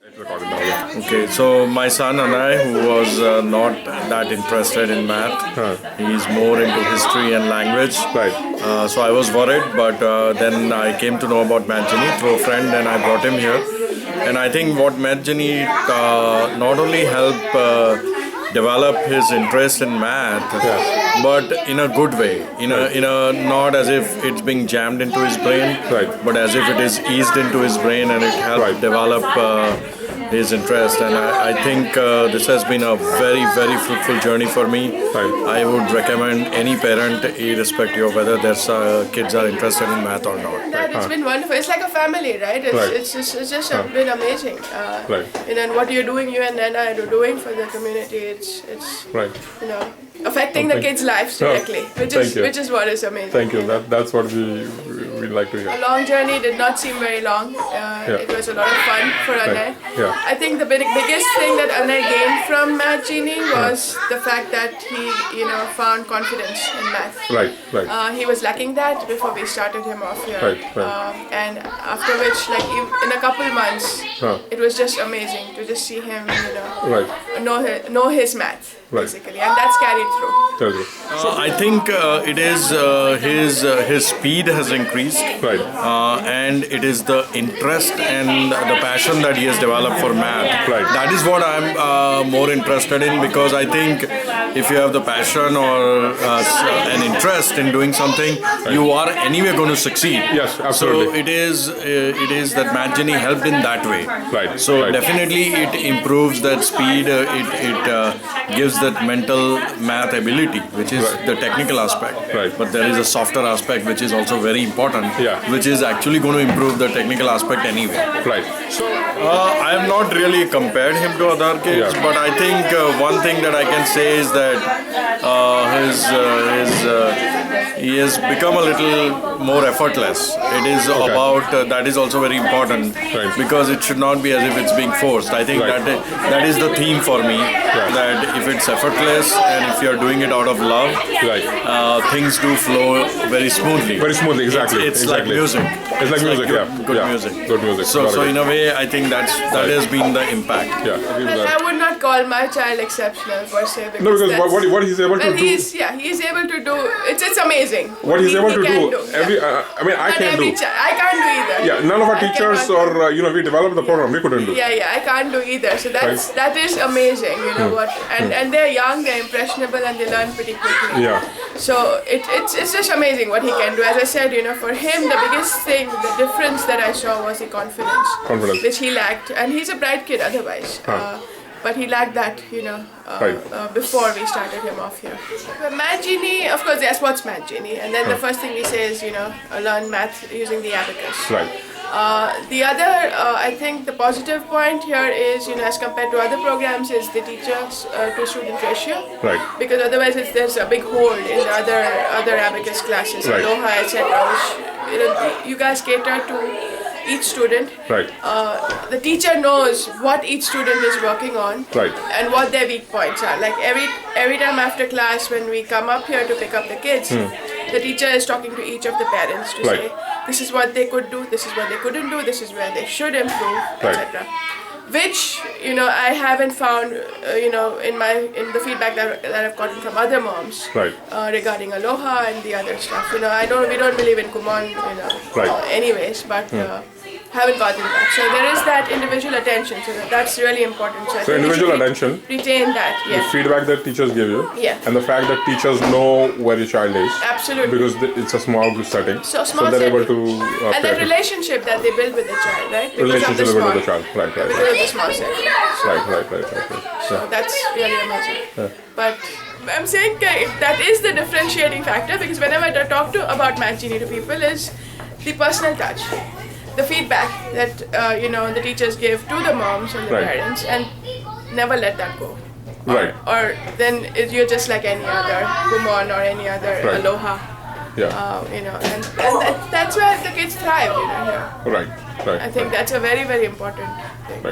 Recording now, yeah. Okay, so my son Anay, who was not that interested in math, he's more into history and language. Right. So I was worried, but then I came to know about Mathjini through a friend, and I brought him here. And I think what Mathjini not only helped develop his interest in math, but in a good way, in a not as if it's being jammed into his brain, but as if it is eased into his brain, and it helped develop his interest. And I think this has been a very, very fruitful journey for me. I would recommend any parent, irrespective of whether their kids are interested in math or not. It's been wonderful. It's like a family, right? It's just been amazing. And what you're doing, you and Nana are doing for the community, it's affecting the kids' lives directly, which is what is amazing. Thank you. That's what we like to hear. A long journey did not seem very long. It was a lot of fun for Anay. I think the biggest thing that Anay gained from Mathjini was the fact that he, found confidence in math. He was lacking that before we started him off here. And after which, in a couple months, it was just amazing to just see him, know his math, basically, and that's carried through. So I think it is his speed has increased, and it is the interest and the passion that he has developed for math. That is what I'm more interested in, because I think if you have the passion or an interest in doing something, you are anyway going to succeed. Yes, absolutely. So it is that Mathjini helped in that way. So definitely it improves that speed. It gives that mental math ability, which is the technical aspect. But there is a softer aspect which is also very important, which is actually going to improve the technical aspect anyway. So I have not really compared him to other kids, but I think one thing that I can say is that he has become a little more effortless. It is about that is also very important, because it should not be as if it's being forced. I think that is the theme for me, that if it's effortless and if you're doing it out of love, things do flow very smoothly. Exactly. It's like music. It's like music, good music. Good music. So in a way, I think that has been the impact. I would not call my child exceptional per se. Because what he's able to do. He's able to do. It's amazing. What he's able to do. I can't do. I can't do either. None of our teachers or we developed the program. We couldn't do. I can't do either. So that is amazing. You know what? And they're young, they're impressionable, and they learn pretty quickly. So it's just amazing what he can do. As I said, for him, the biggest thing, the difference that I saw was the confidence. Which he lacked, and he's a bright kid otherwise. But he lacked that, before we started him off here. But Mathjini, of course, yes, what's Mathjini? And then the first thing we say is, learn math using the abacus. The other, I think the positive point here is, as compared to other programs, is the teachers to student ratio. Because otherwise there's a big hole in the other abacus classes, Aloha, etc., which you guys cater to each student. The teacher knows what each student is working on and what their weak points are. Like every time after class, when we come up here to pick up the kids, the teacher is talking to each of the parents to say, this is what they could do, this is what they couldn't do, this is where they should improve, etc. Which I haven't found in the feedback that I've gotten from other moms regarding Aloha and the other stuff. We don't believe in Kumon anyways, but haven't gotten that. So there is that individual attention, so that's really important. So individual attention, retain that. The feedback that teachers give you, and the fact that teachers know where your child is. Absolutely. Because it's a small group setting. So they're able to. And the relationship that they build with the child, right? Relationship they build with the child, Because of the small setting. So that's really amazing. But I'm saying that is the differentiating factor, because whenever I talk about Mathjini to people is the personal touch. The feedback that the teachers give to the moms and the parents, and never let that go. Or then you're just like any other Kumon or any other Aloha. And that's where the kids thrive. Here. I think that's a very, very important thing.